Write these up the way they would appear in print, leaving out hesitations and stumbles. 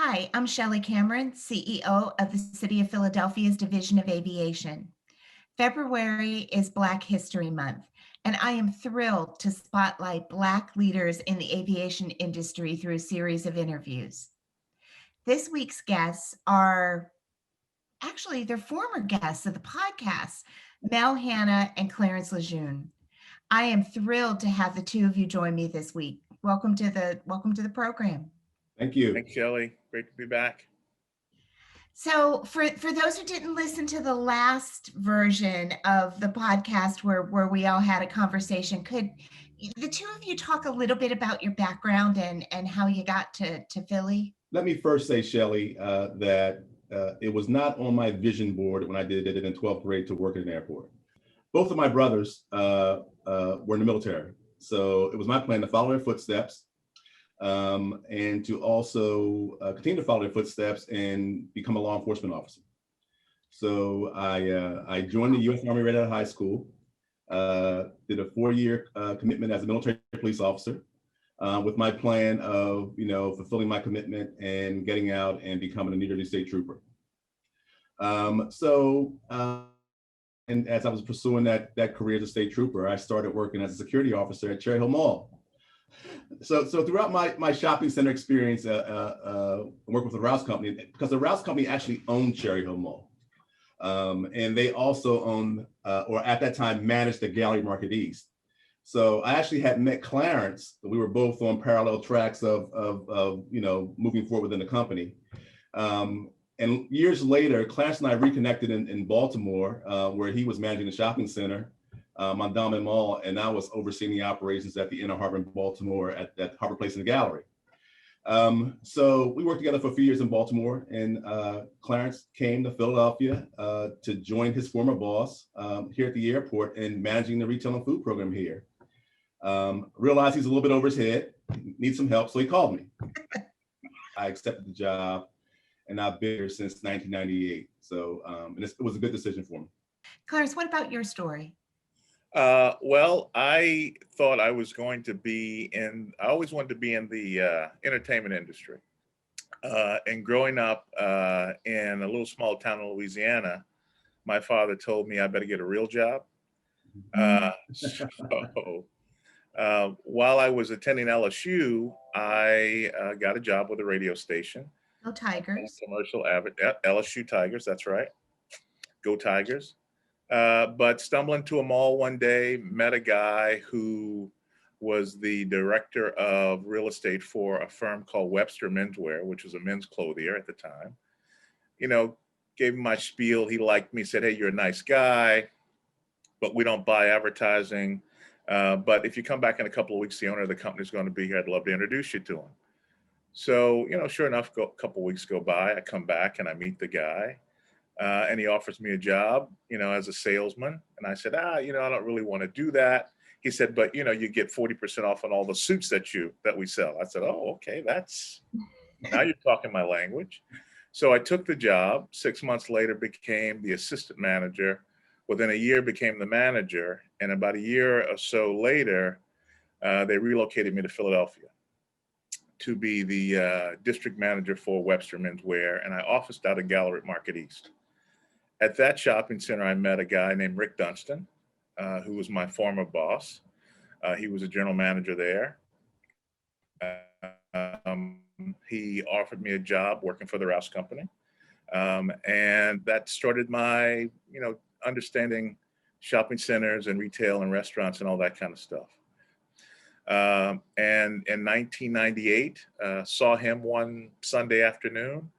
Hi, I'm Chellie Cameron, CEO of the City of Philadelphia's Division of Aviation. February is Black History Month, and I am thrilled to spotlight Black leaders in the aviation industry through a series of interviews. This week's guests are actually they're former guests of the podcast, Mel Hanna and Clarence LeJeune. I am thrilled to have the two of you join me this week. Welcome to the program. Thank you. Thanks, Chellie. Great to be back. So for those who didn't listen to the last version of the podcast where we all had a conversation, could the two of you talk a little bit about your background and how you got to Philly? Let me first say, Chellie, that it was not on my vision board when I did it in 12th grade to work at an airport. Both of my brothers were in the military. So it was my plan to follow their footsteps and to also continue to follow their footsteps and become a law enforcement officer. So I joined the U.S. Army right out of high school, did a 4-year commitment as a military police officer with my plan of, fulfilling my commitment and getting out and becoming a New Jersey State Trooper. And as I was pursuing that career as a state trooper, I started working as a security officer at Cherry Hill Mall. So throughout my shopping center experience, working with the Rouse Company, because the Rouse Company actually owned Cherry Hill Mall. And they also owned, or at that time, managed the Gallery Market East. So I actually had met Clarence. We were both on parallel tracks of moving forward within the company. And years later, Clarence and I reconnected in Baltimore, where he was managing the shopping center, Mondawmin Mall, and I was overseeing the operations at the Inner Harbor in Baltimore at Harbor Place and the Gallery. So we worked together for a few years in Baltimore, and Clarence came to Philadelphia to join his former boss here at the airport and managing the retail and food program here. Realized he's a little bit over his head, needs some help, so he called me. I accepted the job, and I've been here since 1998. So and it was a good decision for me. Clarence, what about your story? Well, I thought I was going to I always wanted to be in the entertainment industry. And growing up in a little small town in Louisiana, my father told me I better get a real job. So while I was attending LSU, I got a job with a radio station. Go Tigers. Commercial LSU Tigers, that's right. Go Tigers. But stumbling to a mall one day, met a guy who was the director of real estate for a firm called Webster Menswear, which was a men's clothier at the time. Gave him my spiel. He liked me, said, "Hey, you're a nice guy, but we don't buy advertising. But if you come back in a couple of weeks, the owner of the company is going to be here. I'd love to introduce you to him." So, sure enough, a couple of weeks go by. I come back and I meet the guy. And he offers me a job, as a salesman. And I said, I don't really want to do that. He said, but, you get 40% off on all the suits that we sell. I said, oh, okay, now you're talking my language. So I took the job. 6 months later, became the assistant manager. Within a year, became the manager. And about a year or so later, they relocated me to Philadelphia to be the district manager for Webster Menswear. And I officed out of Gallery Market East. At that shopping center, I met a guy named Rick Dunstan, who was my former boss. He was a general manager there. He offered me a job working for the Rouse Company. And that started my, understanding shopping centers and retail and restaurants and all that kind of stuff. And in 1998, saw him one Sunday afternoon.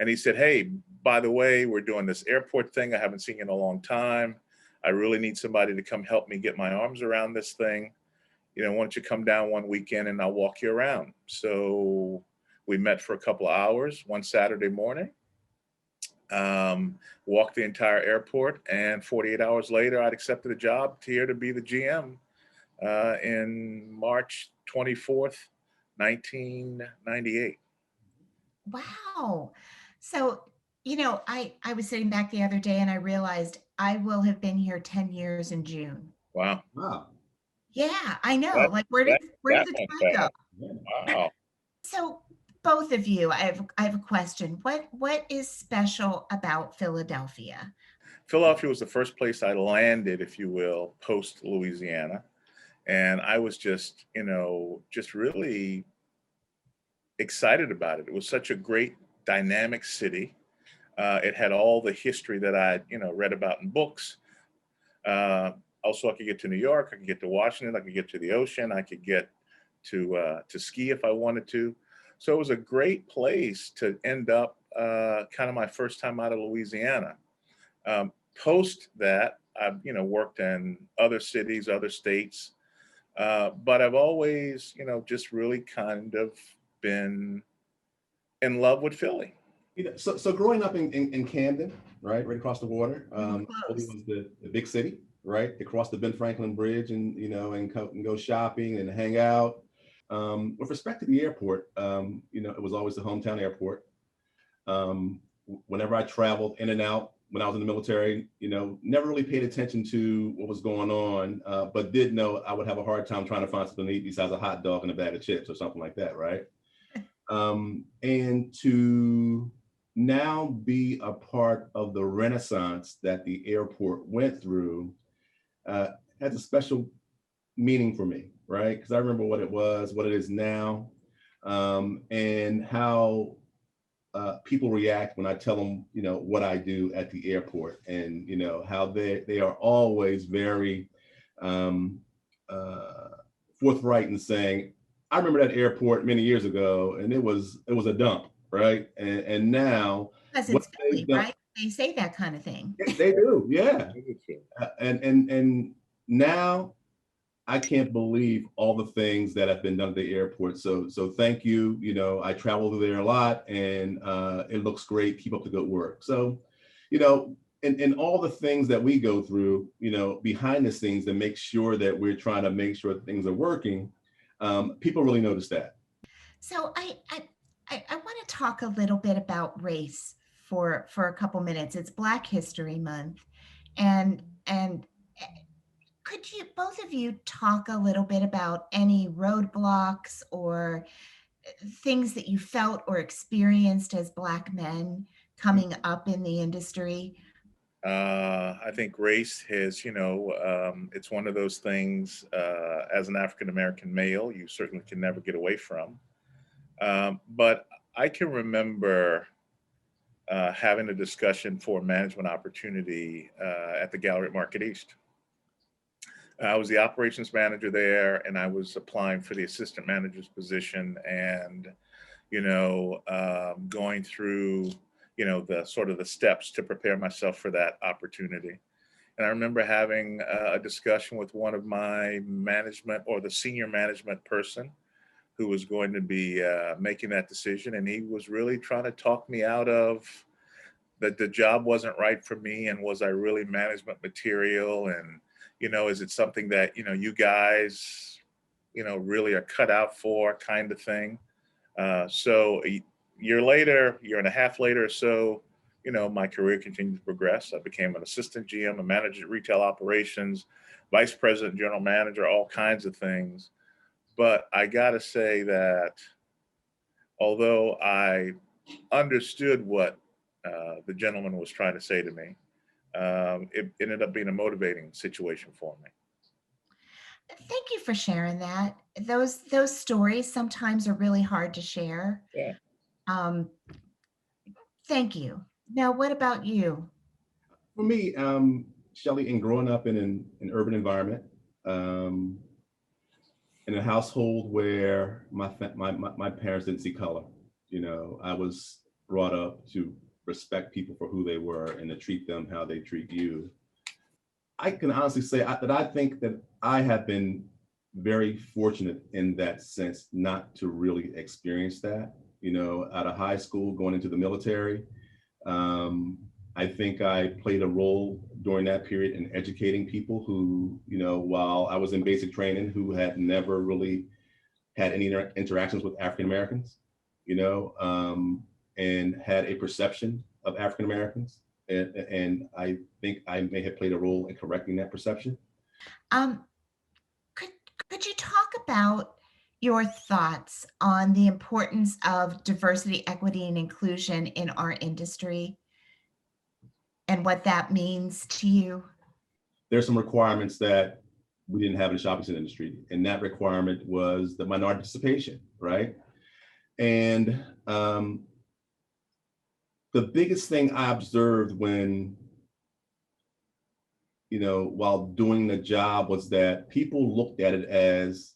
And he said, "Hey, by the way, we're doing this airport thing. I haven't seen you in a long time. I really need somebody to come help me get my arms around this thing. Why don't you come down one weekend and I'll walk you around?" So we met for a couple of hours one Saturday morning, walked the entire airport, and 48 hours later, I'd accepted a job here to be the GM in March 24th, 1998. Wow. So, I was sitting back the other day and I realized I will have been here 10 years in June. Wow. Yeah, I know. Where did the time go? Wow. So both of you, I have a question. What is special about Philadelphia? Philadelphia was the first place I landed, if you will, post Louisiana. And I was just, just really excited about it. It was such a great dynamic city. It had all the history that I, read about in books. Also, I could get to New York, I could get to Washington, I could get to the ocean, I could get to ski if I wanted to. So it was a great place to end up, kind of my first time out of Louisiana. Post that, I've worked in other cities, other states, but I've always, just really kind of been in love with Philly. So growing up in Camden, right across the water, Philly Close. was the big city, right? Across the Ben Franklin Bridge, and and go shopping and hang out. With respect to the airport, it was always the hometown airport. Whenever I traveled in and out when I was in the military, never really paid attention to what was going on, but did know I would have a hard time trying to find something to eat besides a hot dog and a bag of chips or something like that, right? And to now be a part of the renaissance that the airport went through has a special meaning for me, right? Because I remember what it was, what it is now, and how people react when I tell them, what I do at the airport, and how they are always very forthright in saying, I remember that airport many years ago, and it was a dump, right? And now Because what it's they've Philly, done, right? They say that kind of thing. they do, yeah. And now I can't believe all the things that have been done at the airport. So thank you. I travel through there a lot, and it looks great. Keep up the good work. So, and all the things that we go through, behind the scenes to make sure that we're trying to make sure things are working. People really notice that. So I want to talk a little bit about race for a couple minutes. It's Black History Month, and could you both of you talk a little bit about any roadblocks or things that you felt or experienced as Black men coming up in the industry? I think race has, it's one of those things, as an African American male, you certainly can never get away from. But I can remember having a discussion for management opportunity at the gallery at Market East. I was the operations manager there, and I was applying for the assistant manager's position, and going through the sort of the steps to prepare myself for that opportunity. And I remember having a discussion with one of my management, or the senior management person, who was going to be making that decision, and he was really trying to talk me out of that the job wasn't right for me, and was I really management material, and is it something that you guys really are cut out for, kind of thing. So a year and a half later or so, my career continued to progress. I became an assistant GM, a manager at retail operations, vice president, general manager, all kinds of things. But I got to say that although I understood what the gentleman was trying to say to me, it ended up being a motivating situation for me. Thank you for sharing that. Those stories sometimes are really hard to share. Yeah. Um, thank you. Now, what about you? For me, Chellie, in growing up in an urban environment, um, in a household where my parents didn't see color. I was brought up to respect people for who they were and to treat them how they treat you. I can honestly say that I think that I have been very fortunate in that sense, not to really experience that. Out of high school, going into the military, um, I think I played a role during that period in educating people who, while I was in basic training, who had never really had any interactions with African Americans, and had a perception of African Americans. And I think I may have played a role in correcting that perception. Um, could could you talk about, your thoughts on the importance of diversity, equity, and inclusion in our industry and what that means to you? There's some requirements that we didn't have in the shopping center industry, and that requirement was the minority participation, right? And the biggest thing I observed when, while doing the job was that people looked at it as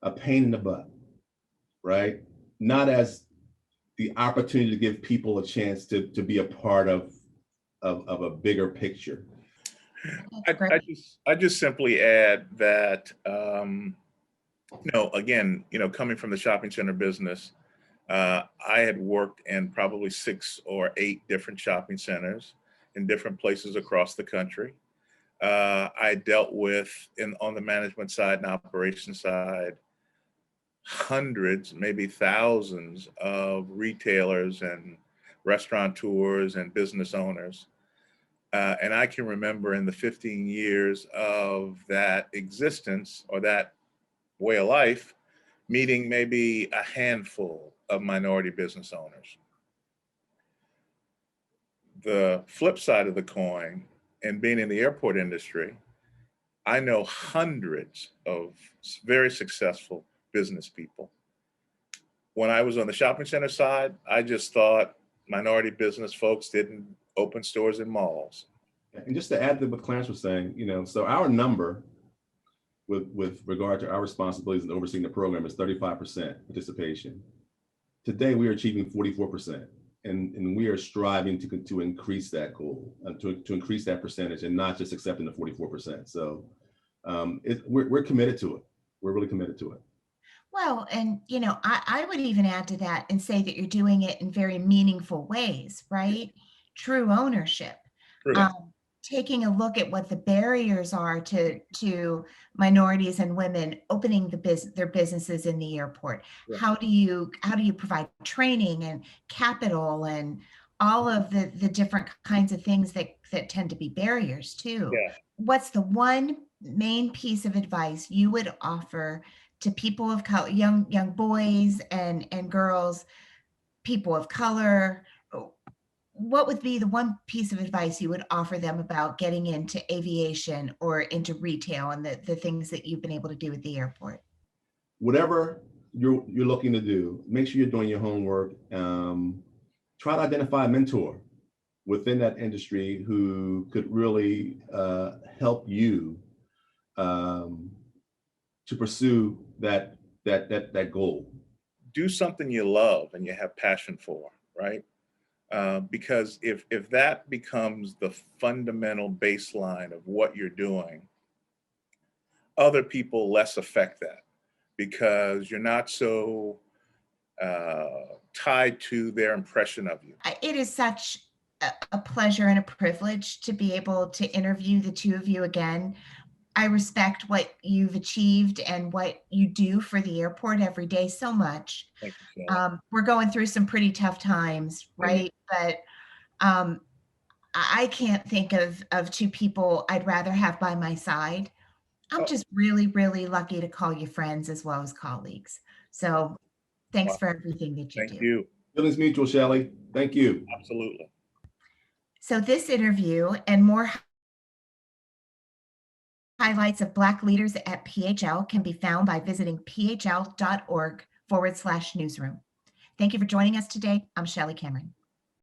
a pain in the butt, right? Not as the opportunity to give people a chance to be a part of a bigger picture. I just simply add that, again, coming from the shopping center business, I had worked in probably 6 or 8 different shopping centers in different places across the country. I dealt with, on the management side and operations side, hundreds, maybe thousands of retailers and restaurateurs and business owners. And I can remember in the 15 years of that existence or that way of life, meeting maybe a handful of minority business owners. The flip side of the coin, and being in the airport industry, I know hundreds of very successful business people. When I was on the shopping center side, I just thought minority business folks didn't open stores in malls. And just to add to what Clarence was saying, so our number with regard to our responsibilities in overseeing the program is 35% participation. Today, we are achieving 44%. And we are striving to increase that goal, to increase that percentage, and not just accepting the 44%. So we're committed to it. We're really committed to it. Well, and I would even add to that and say that you're doing it in very meaningful ways, right? True ownership. Taking a look at what the barriers are to minorities and women opening their businesses in the airport. Yeah. How do you provide training and capital and all of the different kinds of things that tend to be barriers too? Yeah. What's the one main piece of advice you would offer to people of color, young boys and girls, people of color? What would be the one piece of advice you would offer them about getting into aviation or into retail and the things that you've been able to do at the airport? Whatever you're looking to do, make sure you're doing your homework. Try to identify a mentor within that industry who could really help you to pursue that goal. Do something you love and you have passion for, right? Because if that becomes the fundamental baseline of what you're doing, other people less affect that because you're not so tied to their impression of you. It is such a pleasure and a privilege to be able to interview the two of you again. I respect what you've achieved and what you do for the airport every day so much. Thank you, Chellie. We're going through some pretty tough times, right? But I can't think of two people I'd rather have by my side. I'm just really, really lucky to call you friends as well as colleagues. So thanks for everything that you do. Thank you. Feelings mutual, Chellie. Thank you. Absolutely. So this interview and more highlights of Black leaders at PHL can be found by visiting phl.org/newsroom. Thank you for joining us today. I'm Chellie Cameron.